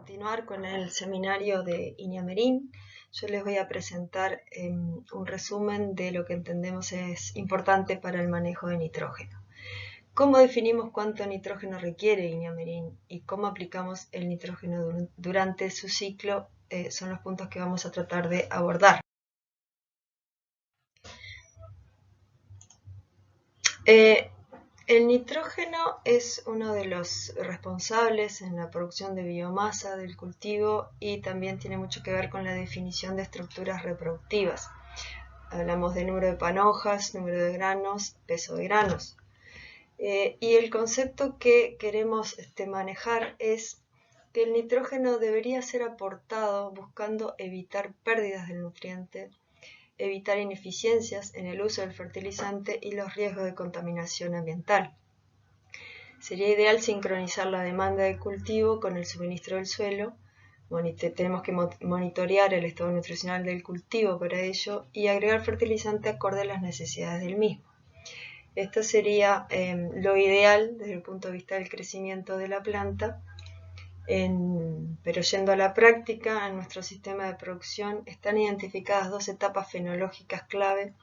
continuar con el seminario de Iñamerín, yo les voy a presentar un resumen de lo que entendemos es importante para el manejo de nitrógeno. ¿Cómo definimos cuánto nitrógeno requiere Iñamerín y cómo aplicamos el nitrógeno durante su ciclo? Son los puntos que vamos a tratar de abordar. El nitrógeno es uno de los responsables en la producción de biomasa del cultivo y también tiene mucho que ver con la definición de estructuras reproductivas. Hablamos de número de panojas, número de granos, peso de granos. Y el concepto que queremos manejar es que el nitrógeno debería ser aportado buscando evitar pérdidas del nutriente, evitar ineficiencias en el uso del fertilizante y los riesgos de contaminación ambiental. Sería ideal sincronizar la demanda de cultivo con el suministro del suelo. Tenemos que monitorear el estado nutricional del cultivo para ello y agregar fertilizante acorde a las necesidades del mismo. Esto sería lo ideal desde el punto de vista del crecimiento de la planta. Pero yendo a la práctica, en nuestro sistema de producción están identificadas dos etapas fenológicas clave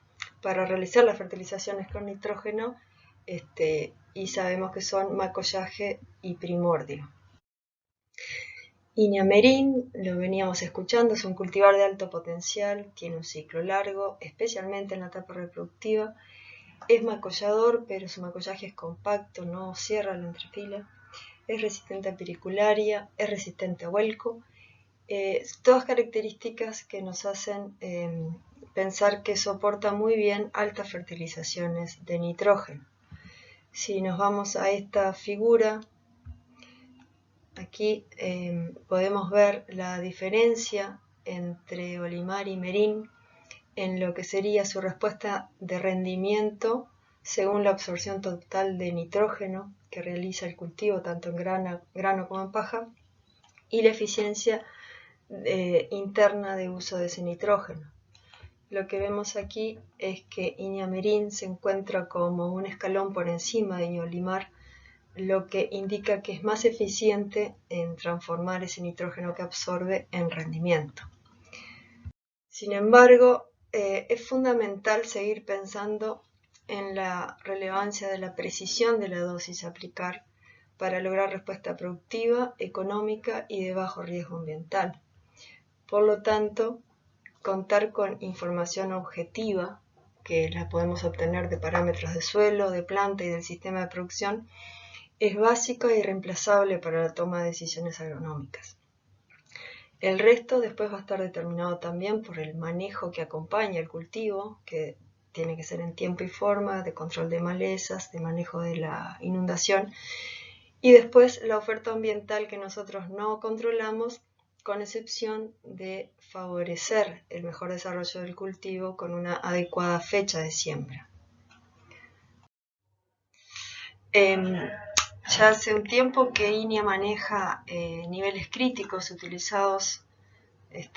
para realizar las fertilizaciones con nitrógeno y sabemos que son macollaje y primordio. Iñamerín, lo veníamos escuchando, es un cultivar de alto potencial, tiene un ciclo largo, especialmente en la etapa reproductiva. Es macollador, pero su macollaje es compacto, no cierra la entrefila. Es resistente a piricularia, es resistente a vuelco, todas características que nos hacen pensar que soporta muy bien altas fertilizaciones de nitrógeno. Si nos vamos a esta figura, aquí podemos ver la diferencia entre Olimar y Merín en lo que sería su respuesta de rendimiento según la absorción total de nitrógeno que realiza el cultivo tanto en grano como en paja y la eficiencia interna de uso de ese nitrógeno. Lo que vemos aquí es que Iñamerín se encuentra como un escalón por encima de Olimar, lo que indica que es más eficiente en transformar ese nitrógeno que absorbe en rendimiento. Sin embargo, es fundamental seguir pensando en la relevancia de la precisión de la dosis a aplicar para lograr respuesta productiva, económica y de bajo riesgo ambiental. Por lo tanto, contar con información objetiva, que la podemos obtener de parámetros de suelo, de planta y del sistema de producción, es básico e irreemplazable para la toma de decisiones agronómicas. El resto después va a estar determinado también por el manejo que acompaña el cultivo, que tiene que ser en tiempo y forma, de control de malezas, de manejo de la inundación, y después la oferta ambiental que nosotros no controlamos, con excepción de favorecer el mejor desarrollo del cultivo con una adecuada fecha de siembra. Ya hace un tiempo que INIA maneja niveles críticos utilizados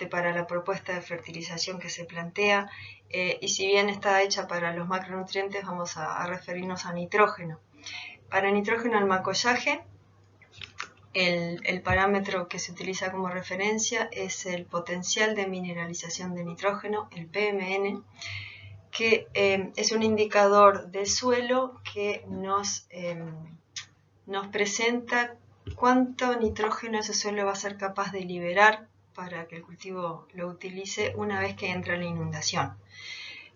para la propuesta de fertilización que se plantea, y si bien está hecha para los macronutrientes, vamos a referirnos a nitrógeno. Para nitrógeno al macollaje, el parámetro que se utiliza como referencia es el potencial de mineralización de nitrógeno, el PMN, que es un indicador de suelo que nos presenta cuánto nitrógeno ese suelo va a ser capaz de liberar para que el cultivo lo utilice una vez que entra la inundación.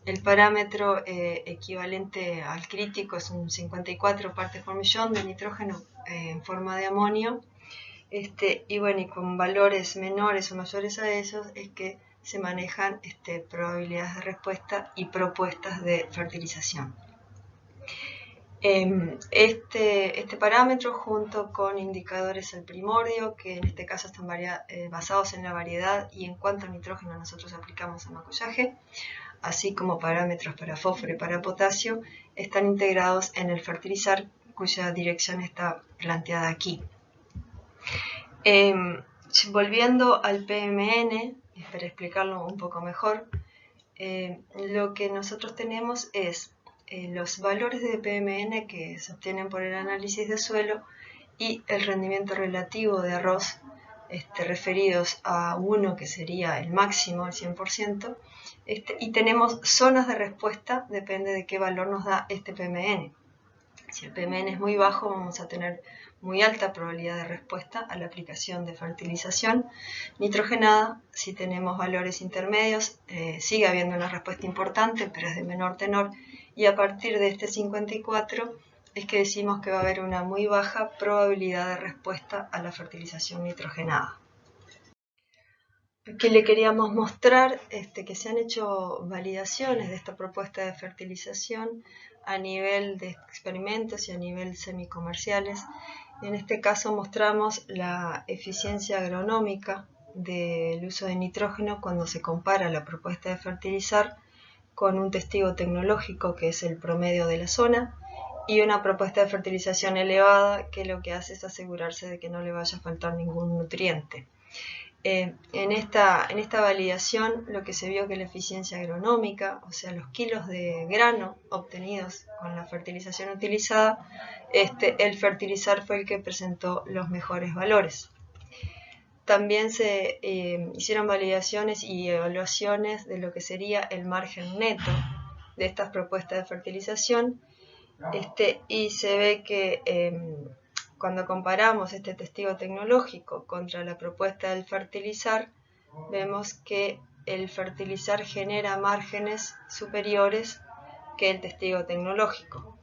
El parámetro equivalente al crítico es un 54 partes por millón de nitrógeno en forma de amonio, y bueno, y con valores menores o mayores a esos es que se manejan probabilidades de respuesta y propuestas de fertilización. Este parámetro, junto con indicadores al primordio, que en este caso están basados en la variedad y en cuánto nitrógeno nosotros aplicamos al macollaje, así como parámetros para fósforo y para potasio, están integrados en el fertilizar, cuya dirección está planteada aquí. Volviendo al PMN, para explicarlo un poco mejor, lo que nosotros tenemos es los valores de PMN que se obtienen por el análisis de suelo y el rendimiento relativo de arroz referidos a 1, que sería el máximo, el 100%, y tenemos zonas de respuesta, depende de qué valor nos da este PMN. Si el PMN es muy bajo, vamos a tener muy alta probabilidad de respuesta a la aplicación de fertilización nitrogenada. Si tenemos valores intermedios, sigue habiendo una respuesta importante, pero es de menor tenor, y a partir de este 54 es que decimos que va a haber una muy baja probabilidad de respuesta a la fertilización nitrogenada. Aquí le queríamos mostrar que se han hecho validaciones de esta propuesta de fertilización a nivel de experimentos y a nivel semicomerciales. En este caso mostramos la eficiencia agronómica del uso de nitrógeno cuando se compara la propuesta de fertilizar con un testigo tecnológico, que es el promedio de la zona, y una propuesta de fertilización elevada, que lo que hace es asegurarse de que no le vaya a faltar ningún nutriente. En esta validación lo que se vio que la eficiencia agronómica, o sea, los kilos de grano obtenidos con la fertilización utilizada, el fertilizar fue el que presentó los mejores valores. También se hicieron validaciones y evaluaciones de lo que sería el margen neto de estas propuestas de fertilización, y se ve que cuando comparamos este testigo tecnológico contra la propuesta del fertilizar, vemos que el fertilizar genera márgenes superiores que el testigo tecnológico.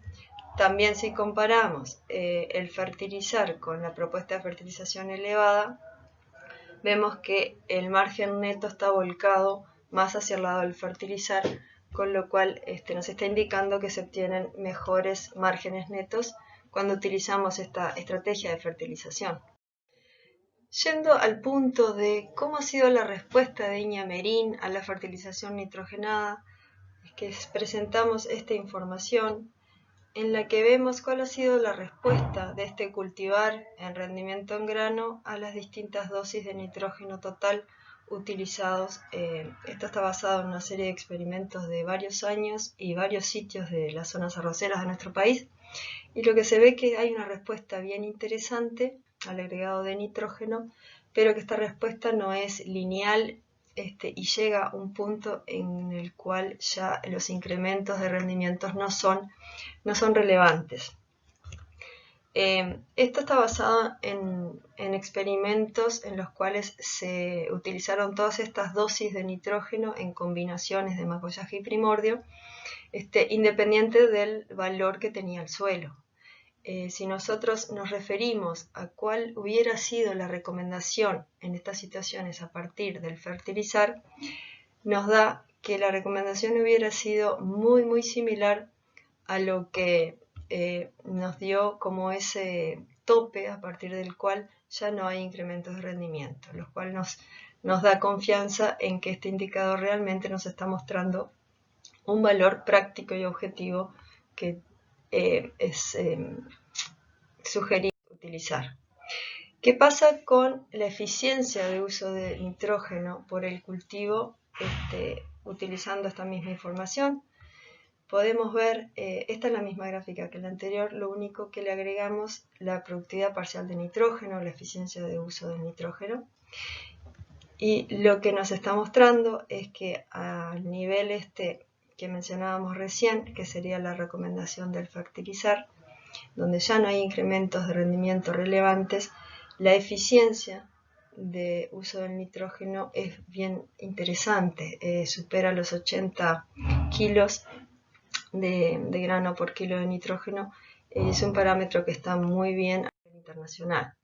También si comparamos el fertilizar con la propuesta de fertilización elevada, vemos que el margen neto está volcado más hacia el lado del fertilizar, con lo cual nos está indicando que se obtienen mejores márgenes netos cuando utilizamos esta estrategia de fertilización. Yendo al punto de cómo ha sido la respuesta de Iñamerín a la fertilización nitrogenada, es que presentamos esta información en la que vemos cuál ha sido la respuesta de este cultivar en rendimiento en grano a las distintas dosis de nitrógeno total utilizados. Esto está basado en una serie de experimentos de varios años y varios sitios de las zonas arroceras de nuestro país, y lo que se ve que hay una respuesta bien interesante al agregado de nitrógeno, pero que esta respuesta no es lineal y llega a un punto en el cual ya los incrementos de rendimientos no son relevantes. Esto está basado en experimentos en los cuales se utilizaron todas estas dosis de nitrógeno en combinaciones de macollaje y primordio, independiente del valor que tenía el suelo. Si nosotros nos referimos a cuál hubiera sido la recomendación en estas situaciones a partir del fertilizar, nos da que la recomendación hubiera sido muy muy similar a lo que nos dio como ese tope a partir del cual ya no hay incrementos de rendimiento, lo cual nos da confianza en que este indicador realmente nos está mostrando un valor práctico y objetivo que es sugerido utilizar. ¿Qué pasa con la eficiencia de uso de nitrógeno por el cultivo utilizando esta misma información? Podemos ver, esta es la misma gráfica que la anterior, lo único que le agregamos la productividad parcial de nitrógeno, la eficiencia de uso del nitrógeno, y lo que nos está mostrando es que al nivel que mencionábamos recién, que sería la recomendación del fertilizar, donde ya no hay incrementos de rendimiento relevantes, la eficiencia de uso del nitrógeno es bien interesante, supera los 80 kilos de grano por kilo de nitrógeno, es un parámetro que está muy bien a nivel internacional.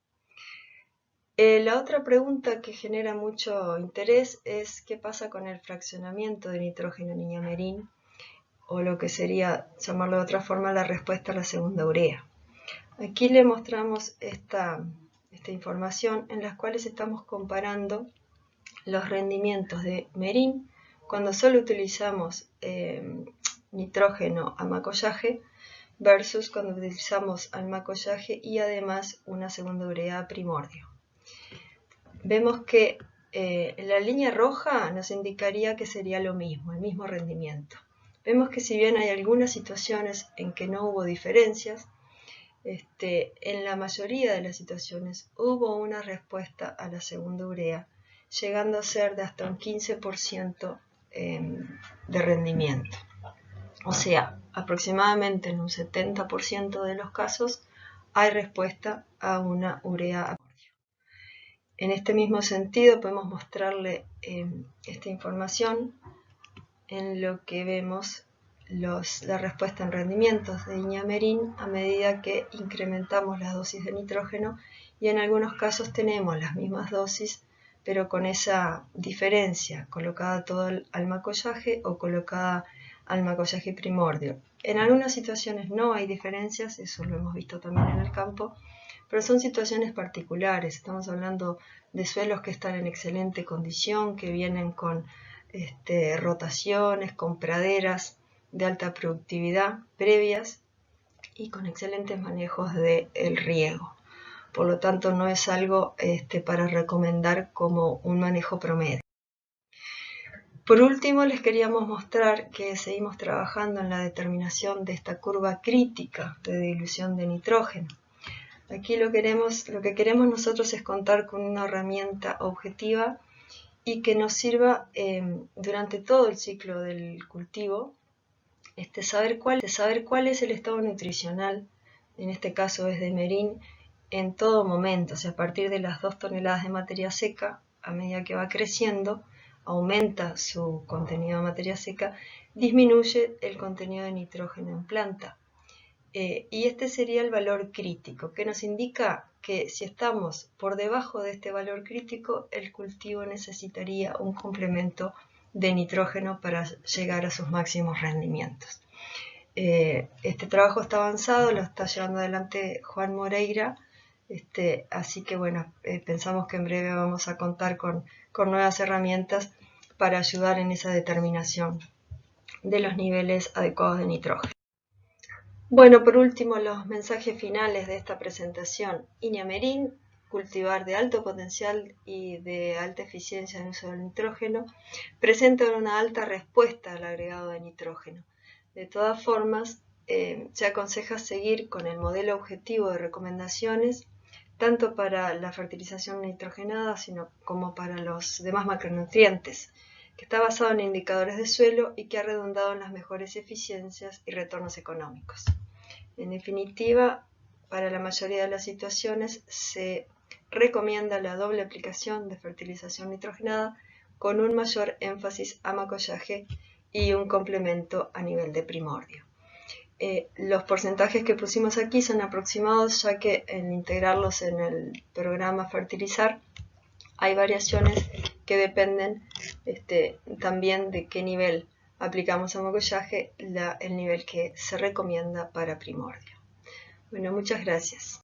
La otra pregunta que genera mucho interés es qué pasa con el fraccionamiento de nitrógeno en Iñamerín, o lo que sería, llamarlo de otra forma, la respuesta a la segunda urea. Aquí le mostramos esta información en las cuales estamos comparando los rendimientos de Merín cuando solo utilizamos nitrógeno a macollaje versus cuando utilizamos al macollaje y además una segunda urea a primordio. Vemos que la línea roja nos indicaría que sería lo mismo, el mismo rendimiento. Vemos que si bien hay algunas situaciones en que no hubo diferencias, En la mayoría de las situaciones hubo una respuesta a la segunda urea, llegando a ser de hasta un 15% de rendimiento. O sea, aproximadamente en un 70% de los casos hay respuesta a una urea a primordio. En este mismo sentido podemos mostrarle esta información en lo que vemos la respuesta en rendimientos de Iñamerin a medida que incrementamos las dosis de nitrógeno, y en algunos casos tenemos las mismas dosis pero con esa diferencia, colocada todo al macollaje o colocada al macollaje primordio. En algunas situaciones no hay diferencias, eso lo hemos visto también en el campo, pero son situaciones particulares. Estamos hablando de suelos que están en excelente condición, que vienen con rotaciones, con praderas de alta productividad previas y con excelentes manejos del riego. Por lo tanto, no es algo para recomendar como un manejo promedio. Por último, les queríamos mostrar que seguimos trabajando en la determinación de esta curva crítica de dilución de nitrógeno. Aquí lo que queremos nosotros es contar con una herramienta objetiva y que nos sirva durante todo el ciclo del cultivo, saber cuál es el estado nutricional, en este caso es de Merín, en todo momento. O sea, a partir de las 2 toneladas de materia seca, a medida que va creciendo, aumenta su contenido de materia seca, disminuye el contenido de nitrógeno en planta. Y este sería el valor crítico, que nos indica que si estamos por debajo de este valor crítico, el cultivo necesitaría un complemento de nitrógeno para llegar a sus máximos rendimientos. Este trabajo está avanzado, lo está llevando adelante Juan Moreira, así que bueno, pensamos que en breve vamos a contar con nuevas herramientas para ayudar en esa determinación de los niveles adecuados de nitrógeno. Bueno, por último, los mensajes finales de esta presentación. Iñamerin, cultivar de alto potencial y de alta eficiencia en uso del nitrógeno, presentan una alta respuesta al agregado de nitrógeno. De todas formas, se aconseja seguir con el modelo objetivo de recomendaciones, tanto para la fertilización nitrogenada como para los demás macronutrientes, que está basado en indicadores de suelo y que ha redundado en las mejores eficiencias y retornos económicos. En definitiva, para la mayoría de las situaciones se recomienda la doble aplicación de fertilización nitrogenada con un mayor énfasis a macollaje y un complemento a nivel de primordio. Los porcentajes que pusimos aquí son aproximados, ya que en integrarlos en el programa Fertilizar hay variaciones que dependen también de qué nivel aplicamos a macollaje, el nivel que se recomienda para primordio. Bueno, muchas gracias.